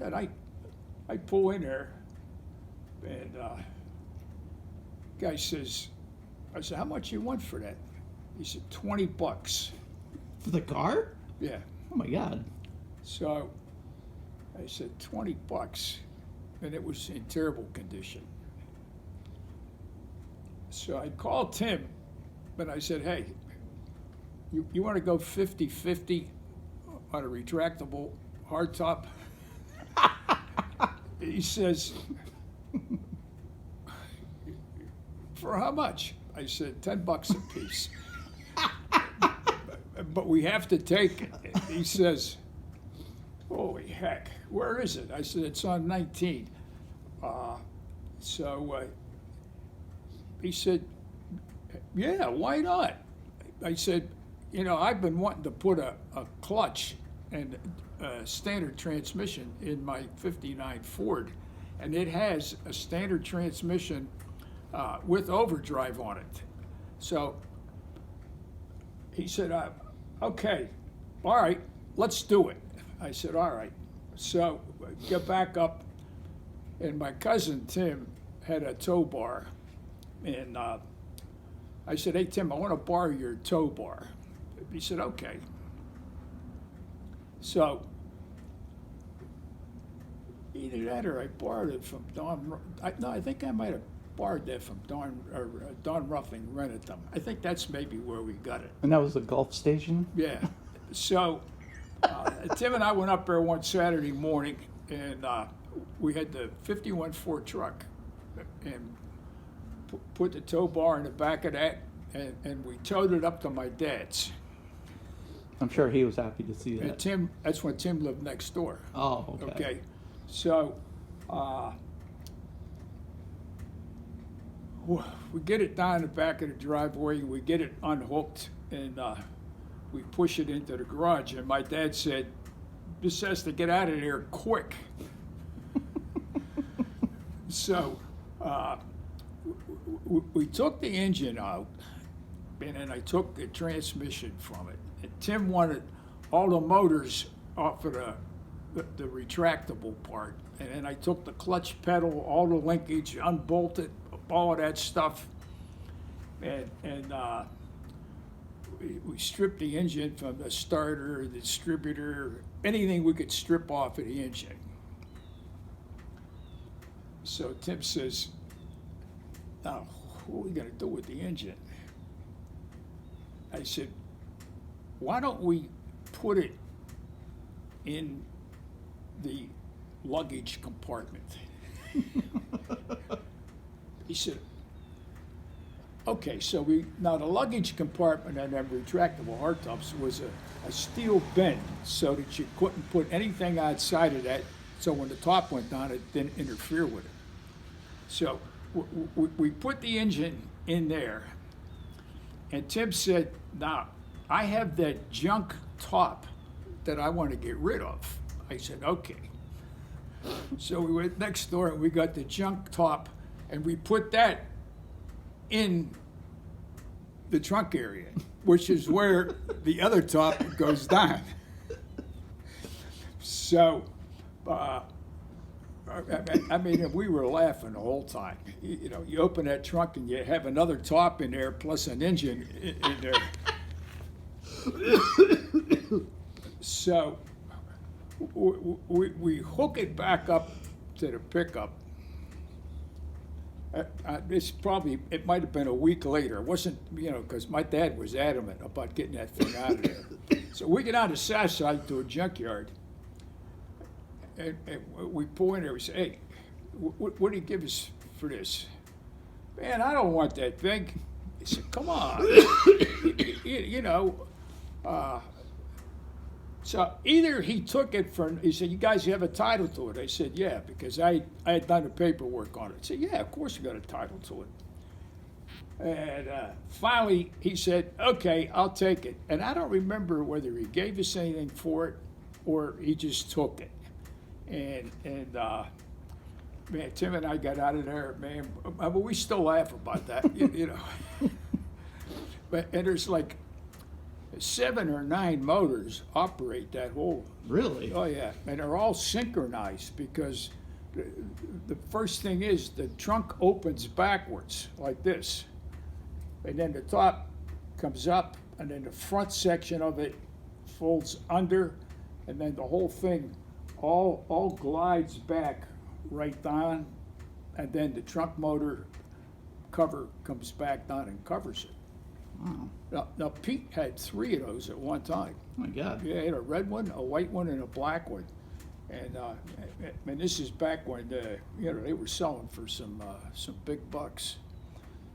And I pull in there, and guy says, I said, how much you want for that? He said, $20. For the car? Yeah. Oh my God. So I said, $20, and it was in terrible condition. So I called Tim, and I said, hey, you want to go 50-50 on a retractable hardtop? He says, for how much? I said, $10 a piece. But we have to take it. He says, holy heck, where is it? I said, it's on 19. He said, yeah, why not? I said, I've been wanting to put a clutch and a standard transmission in my '59 Ford, and it has a standard transmission with overdrive on it. So he said, okay, all right, let's do it. I said, all right. So I get back up, and my cousin Tim had a tow bar, and I said, hey, Tim, I want to borrow your tow bar. He said, okay. So either that or I borrowed it from Don. I think I might have borrowed that from Don Ruffing rented them. I think that's maybe where we got it. And that was the Gulf station? Yeah. So Tim and I went up there one Saturday morning, and we had the 51 Ford truck, and put the tow bar in the back of that, and we towed it up to my dad's. I'm sure he was happy to see that. And that's when Tim lived next door. Oh, okay. Okay. So we get it down the back of the driveway, we get it unhooked, and we push it into the garage. And my dad said, this has to get out of there quick. So we took the engine out, and then I took the transmission from it. And Tim wanted all the motors off of the retractable part. And then I took the clutch pedal, all the linkage, unbolted, all of that stuff. And we stripped the engine from the starter, the distributor, anything we could strip off of the engine. So Tim says, now, what are we going to do with the engine? I said, why don't we put it in the luggage compartment? He said, okay, so now the luggage compartment on them retractable hardtops was a steel bin so that you couldn't put anything outside of that, so when the top went down, it didn't interfere with it. So we put the engine in there, and Tim said, now, I have that junk top that I want to get rid of. I said, okay. So we went next door and we got the junk top, and we put that in the trunk area, which is where the other top goes down. So, I mean, we were laughing the whole time. You open that trunk and you have another top in there plus an engine in there. So we hook it back up to the pickup. It might have been a week later. It wasn't, because my dad was adamant about getting that thing out of there. So we get on the south side to a junkyard, and we pull in there. We say, hey, what do you give us for this? Man, I don't want that thing. He said, come on. So either he took it he said, you guys have a title to it? I said, yeah, because I had done the paperwork on it. I said, yeah, of course you got a title to it. And finally he said, okay, I'll take it. And I don't remember whether he gave us anything for it or he just took it. And man, Tim and I got out of there, man, but we still laugh about that, But and there's like 7 or 9 motors operate that whole. Really? Oh yeah, and they're all synchronized because the first thing is the trunk opens backwards like this, and then the top comes up, and then the front section of it folds under, and then the whole thing all glides back right down, and then the trunk motor cover comes back down and covers it. Wow. Now Pete had 3 of those at one time. Oh my God. Yeah, he had a red one, a white one, and a black one. And this is back when they were selling for some big bucks.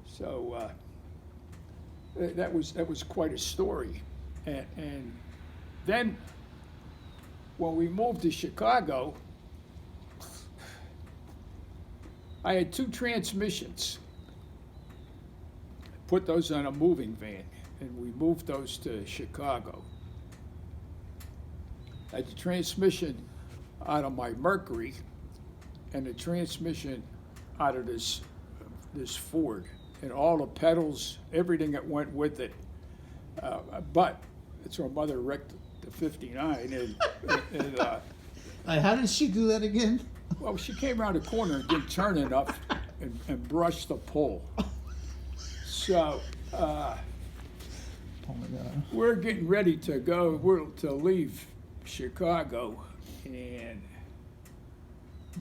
So that was quite a story. And then when we moved to Chicago, I had 2 transmissions. Put those on a moving van, and we moved those to Chicago. I had the transmission out of my Mercury and the transmission out of this Ford, and all the pedals, everything that went with it. But it's our mother wrecked the 59, and How did she do that again? well, she came around the corner and didn't turn enough and brushed the pole. So Oh my God. we're getting ready to go. We're to leave Chicago, and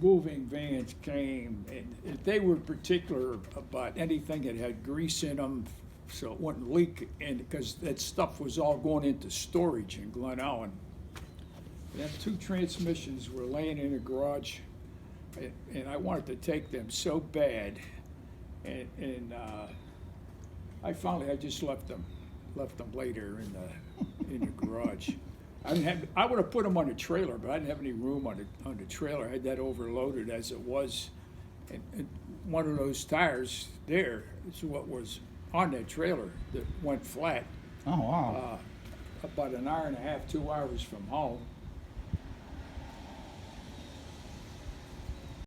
moving vans came, and they were particular about anything that had grease in them, so it wouldn't leak, and because that stuff was all going into storage in Glen Ellen. And 2 transmissions were laying in the garage, and I wanted to take them so bad, and I just left them later in the garage. I would have put them on a trailer, but I didn't have any room on the trailer. I had that overloaded as it was, and one of those tires there is what was on that trailer that went flat. Oh wow. About an hour and a half, 2 hours from home.